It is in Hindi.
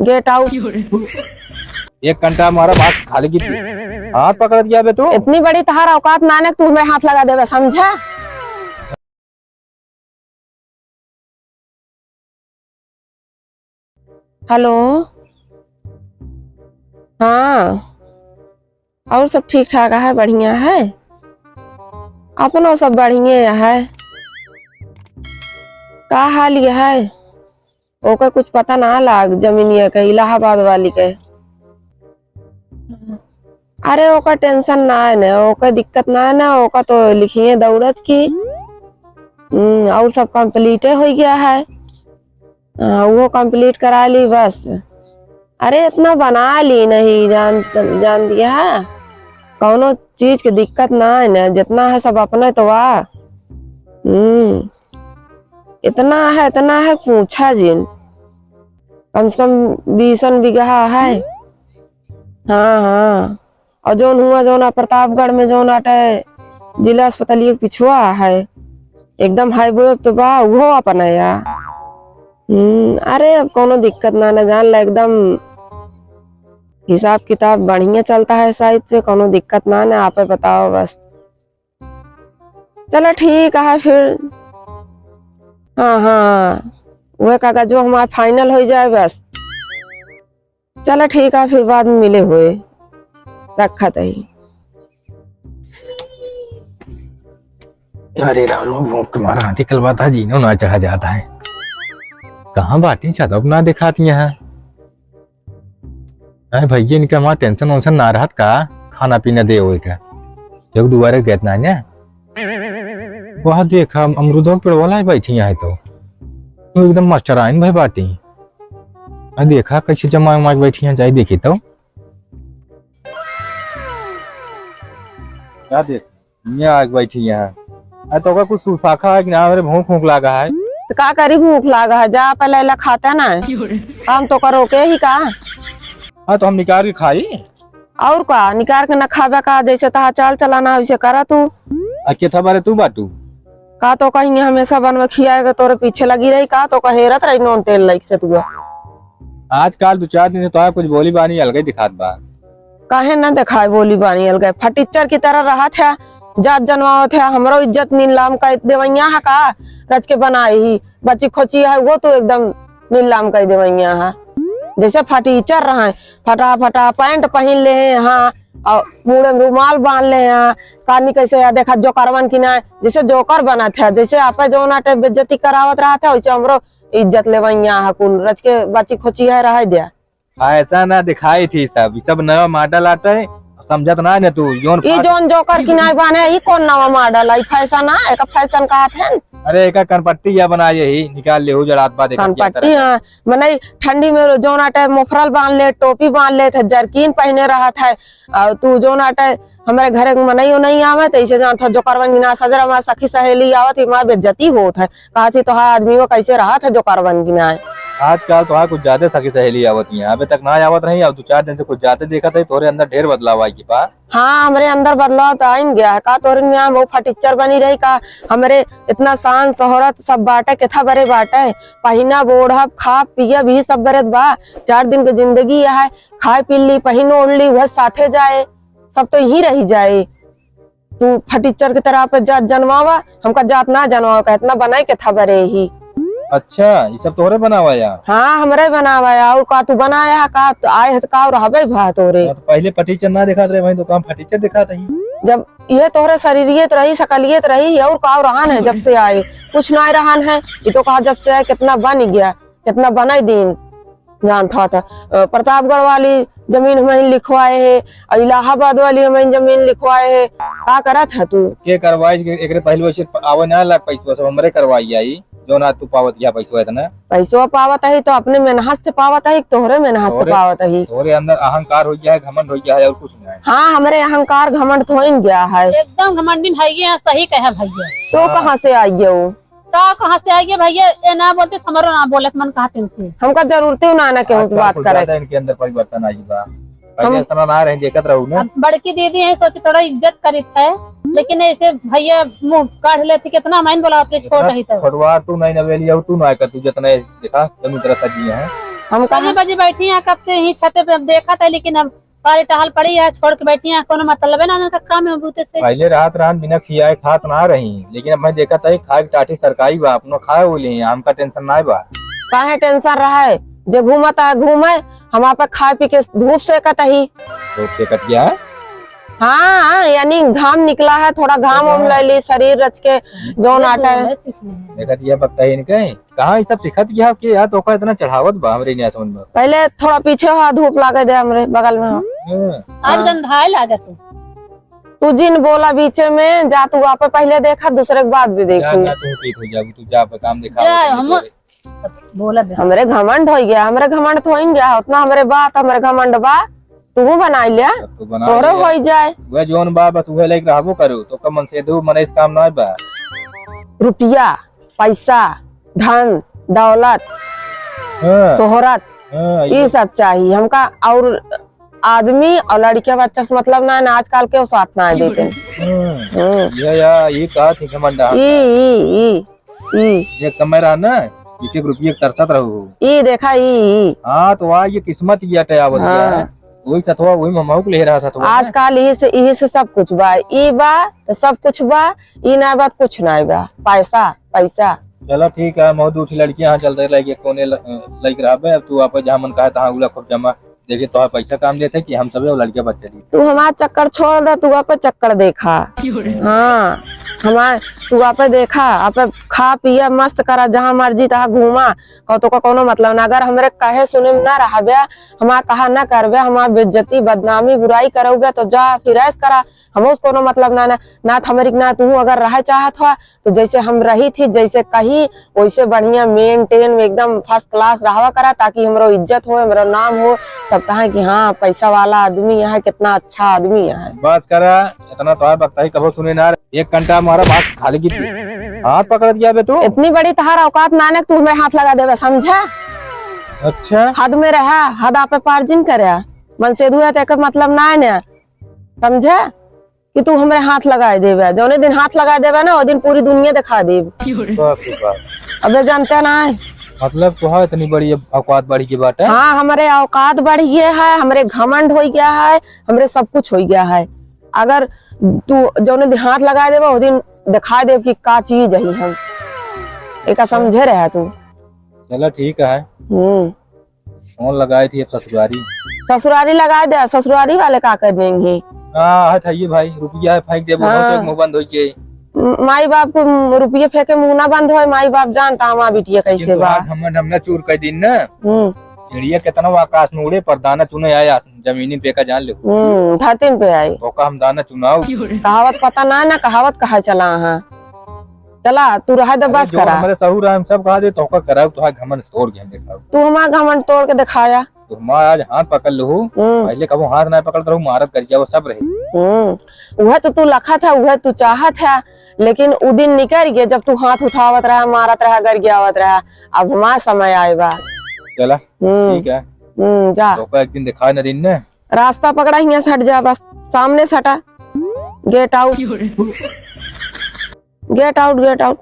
Get out. 1 घंटा हमारा बात खाली की हाथ पकड़ दिया बे तू। इतनी बड़ी तहार औकात ना तू हमें हाथ लगा देवे, समझा? हेलो, हाँ और सब ठीक ठाक है, बढ़िया है, अपनो सब बढ़िया है। का हाल ये है? ओके कुछ पता ना लाग जमीनिया के, इलाहाबाद वाली के। अरे ओका टेंशन ना है ना, ओका दिक्कत ना है ना, ओका तो लिखिए दौड़त की। और सब कंप्लीट हो गया है। वो कंप्लीट करा ली बस। अरे इतना बना ली नहीं, जान दिया है, कौनो चीज की दिक्कत ना है ना, जितना है सब अपने तो वाह। इतना है पूछा जिन, कम से कम 20 बीघा है। हाँ हाँ, और जोन हुआ जोना प्रतापगढ़ में जोन आटे जिला अस्पताल पिछुआ है, एकदम हाईवे तो बा वो अपना या। अरे अब कोनो दिक्कत ना जान ला, एकदम हिसाब किताब बढ़िया चलता है साइड पे, कोनो दिक्कत ना आपे बताओ बस। चलो ठीक है फिर। हाँ हाँ, वह कागज जो हमारा फाइनल हो जाए बस। चलो ठीक है फिर बाद में मिले हुए, रखा तही। अरे राम, वो तुम्हारा हाथी कल बात है जीनो ना चाह जाता है। कहाँ बाटी चाहता अपना दिखाती है। अरे भैया इनका हमारा टेंशन वेंशन ना रहत का, खाना पीना दे हुए का जब दोबारा गए ना ने वहाँ देखा अमरूदों पेड़ वाला है बैठी है तो एकदम मास्टर आइन भाई बाटी। देखा कैसे जमा उमा बैठी है, जाए देखी तो क्या देख आग बैठी है तो का कुछ सुसाखा है कि ना, मेरे भूख भूख लगा है। तो का करी, भूख लागा है, जा पहले ला खाता ना, हम तो करो के ही का। हाँ तो हम निकाल के खाई, और का निकाल के न खाबे का, जैसे तहा चाल चलाना वैसे करा तू। अके था बारे तू बाटू का तो कहीं हमेशा बनवा खियाएगा, तोरे पीछे लगी रही का, तो हेरत रही नोन तेल लाइक से तू। आजकल 2-4 दिन से तो कुछ बोली बानी अलग ही दिखात बा। काहे न दिखाए बोली बानी अलग, फटीचर की तरह रहा था, जात जनवाओ थे, हमरो इज्जत नीलाम कर देवैया है का, रच के बनाई ही बच्ची खोची है वो तो एकदम नीलाम कर देवैया है। जैसे फटीचर रहा, फटा फटा पैंट पहन ले हैं, हाँ, और मुड़े में रुमाल बांध ले हैं, कानी कैसे देखा जोकरवन की ना, जैसे जोकर बना था, जैसे आप जो नाटे बेइज्जती करावत रहा था वैसे हमरो इज्जत लेवैया है कुल, रच के बच्ची खोची है रह दिया। ऐसा ना दिखाई थी, सब नया मॉडल आटा है, समझत ना है तू। जोन जोकर की नाई बाने ई कौन नवा मॉडल है, फैशन है, एक फैशन का है। अरे एक कनपट्टी या बनाई ही निकाल ले हो जड़ात बा देखा कनपट्टी। हाँ मने ठंडी में जो नाटे मोफरल बांध ले, टोपी बांध ले थे, जर्किन पहने रहा था, और तू जो नाटे हमारे घरे मनाई नहीं आवे तो ऐसे जान था जो करवन गिना सजर हमारा सखी सहेली आवत ही हमारी बेइज्जती होत है, कहा थी तो हाँ आदमी वो कैसे रहा था जो करवन गिना है। आजकल तो कुछ ज्यादा सखी सहेली आवत है, अभी तक ना आवत नहीं, अब 2-4 दिन से कुछ ज्यादा देखा था, तोरे अंदर ढेर बदलाव आई की पा। हाँ हमारे अंदर बदलाव तो आइन गया है का, तोरे में वो फटीचर बनी रही का, हमारे इतना शान शोहरत सब बाटे केथा बरे बाटे, पहिना बोढ़ब खा पिया भी सब बरत बा, 4 दिन की जिंदगी है, खाए पी ली पहिन ओढ़ ली वह साथे जाए, सब तो यही रही जाए। तू फटीचर की तरह पे जात जनवावा, हमका जात ना जनवावा का, इतना बनाई के था बरे ही। अच्छा ये सब तोरे बनावा या? हाँ हमरे बनावा या, और का तू बनाया है का, तो आए है तो का रहबे भा तोरे। तो पहले फटीचर ना दिखात रहे भाई, तो काम फटीचर दिखात ही। जब ये तोरे शरीरियत रही सकलियत रही, और का रहन है जब से आए, कुछ ना रहन है, ये तो कहा जब से आए कितना बन गया, कितना बनाई दिन जान था। प्रतापगढ़ वाली जमीन हमें लिखवाए है, और इलाहाबाद वाली हमें जमीन लिखवाए है, का करा था तू? के करवाई एकरे पहले वैसे आवे ना लग पैसा, सब हमरे करवाई आई, जो ना तू पावत या पैसा है ना। पैसो पावत है तो अपने मेहनत से पावत है, तोहरे मेहनत से पावत है। तोरे अंदर अहंकार हो गया है, घमंड हो गया है, और कुछ नहीं। हाँ हमारे अहंकार घमंड तो हो गया है, एकदम घमंडी है, सही कहे भैया। तो कहाँ से आई हो? तो कहाँ से आई भैया, ये ना बोलते हमारा ना बोले मन कहते थे, हमका जरूरत ही ना के बात करे, इनके अंदर परिवर्तन आई बा, पहले इतना ना रहे देखत रहू ना। बड़की दीदी है सोचे थोड़ा इज्जत करी है, लेकिन ऐसे भैया मुंह काट लेते, कितना माइन बोला आपके छोड़ रही था। छोड़वा तू नहीं नवेली, और तू ना कर, तू जितना देखा जमीन तरह सजी है हम सभी कहा बजी बैठी हैं कब से ही छत पे देखा था, लेकिन अब सारी टहल पड़ी है, छोड़ के बैठी हैं, कोनो मतलब है ना उनका काम है बूते से। पहले रात रात बिना खियाए खात ना रही, लेकिन अब मैं देखा था खाए की टाटी सरकारी बा, अपनो खाए बोले हमका टेंशन ना बा। काहे टेंशन रहा है, जो घूमता है घूमे, हम आप खा पी के धूप सेकत ही। तो के कट गया है। हाँ यानी घाम निकला है, थोड़ा घाम उम ले ली, शरीर रच के जौन आटा है। देखा दिया पता ही नहीं कहाँ ये सब सिखत गया कि यार तो का इतना चढ़ावत बा हमरे नहीं समझ में। पहले थोड़ा पीछे हो, धूप लागे दे हमरे बगल में हो। आज गंधाए लागत है। तू जिन बोला बीचे में जा, तू आप पहले देखा, दूसरे के बाद भी देखू। ना तू ठीक हो जा, तू जा पे काम दिखा। जा, हम बोला दे। हमरे घमंड हो गया, हमरे घमंड तो हो गया, उतना हमरे बात हमरे घमंड बा, तू बना लिया तू बना तोरे लिया। हो जाए। वह जोन बा बस वह लाइक रहबो करो तो कम मन से दो मन इस काम ना बा। रुपया पैसा धन दौलत हाँ, शोहरत हाँ, ये सब चाहिए हमका। और आदमी और लड़के बच्चा से मतलब ना है, आजकल के साथ ना देते हैं। हाँ, ये कहा थी घमंडा ये समय रहा ना, एक रुपये तरसत रहो। देखा हाँ तो वहाँ ये किस्मत की आवत है, वही सतवा वही ममाऊ ले रहा सतवा। आजकल यही से सब कुछ बा, ई बा तो सब कुछ बा, ई ना बा कुछ ना बा, पैसा पैसा। चलो ठीक है, मौत उठी लड़की यहाँ चलते लगे कोने लग रहा है। अब तू आप जहाँ मन कहा तहाँ उला खूब जमा देखे तो पैसा काम देते कि हम सब लड़कियां बच्चे दी। तू हमारा चक्कर छोड़ दे, तू आप चक्कर देखा। हाँ हमारे तू आप देखा, आप खा पिया मस्त करा, जहाँ मर्जी तहाँ घूमा, तो का कोनो मतलब ना। अगर हमरे कहे सुने में ना रहा बे, हमारा कहा ना करबे, हमारा बेइज्जती बदनामी बुराई करोगे तो जा फिर ऐस करा, हम उसको कोनो मतलब ना हमारी ना। तू अगर रह चाहत हो तो जैसे हम रही थी, जैसे कही वैसे बढ़िया मेंटेन में एकदम फर्स्ट क्लास रहा करा, ताकि हमरो इज्जत हो, मेरा नाम हो, सब कहा कि हाँ पैसा वाला आदमी यहाँ, कितना अच्छा आदमी यहाँ। बात करा इतना तो बकता ही कबो सुने ना। 1 घंटा हमारा बात खाली की हाथ पकड़ दिया बे तू। इतनी बड़ी तहार औकात ना तू हमें हाथ लगा देवे, समझा? अच्छा हद में रहा, हद आप पार्जिन करे, मन से दुआ तक मतलब ना है ना, समझे? कि तू हमारे हाथ लगाए देवे, जौने दिन हाथ लगा देवे ना वो दिन पूरी दुनिया दिखा देव। अबे जानते ना है मतलब तो है इतनी बड़ी औकात बढ़ी की बात है। हाँ हमारे औकात बढ़ गया है, हमारे घमंड हो गया है, हमारे सब कुछ हो गया है। अगर तू जौने दिन हाथ लगा देवे वो दिन दिखा दे कि का चीज है हम, एक समझे रहे तू। चलो ठीक है। फोन लगाई थी अब ससुरारी लगा दे, ससुरारी वाले का कर देंगे। हाँ है भाई, रुपया फेंक दे मुंह बंद हो के। माई बाप को रुपये फेंके मुंह ना बंद हो, माई बाप जानता हमारा बिटिया कैसे बा। हमने चूर कर दिन ना चिड़िया कितना आकाश में उड़े पर दाना चुने आया जमीनी पे का जान ले। धरती पे आई तो हम दाना चुनाव कहावत पता ना ना, कहावत कहा चला। हाँ चला तू रहा दे बस करा, हमारे सहूर हम सब कहा दे तो करा तो घमंड तोड़ के हम दिखाओ। तू हमारा घमंड तोड़ के दिखाया। तो मैं आज हाथ पकड़ लू, पहले कबो हाथ ना पकड़ रहूं, मारत कर जाओ सब रहे। वह तो तू लखा था, वह तू चाहत है, लेकिन उ दिन निकल गया जब तू हाथ उठावत रहा, मारत रहा, गर गियावत रहा। अब हमारा समय आएगा। चला ठीक है जा तो एक दिन दिखा न दिन ने रास्ता पकड़ा, यहाँ से हट जा, बस सामने से हटा। Get out get out get out.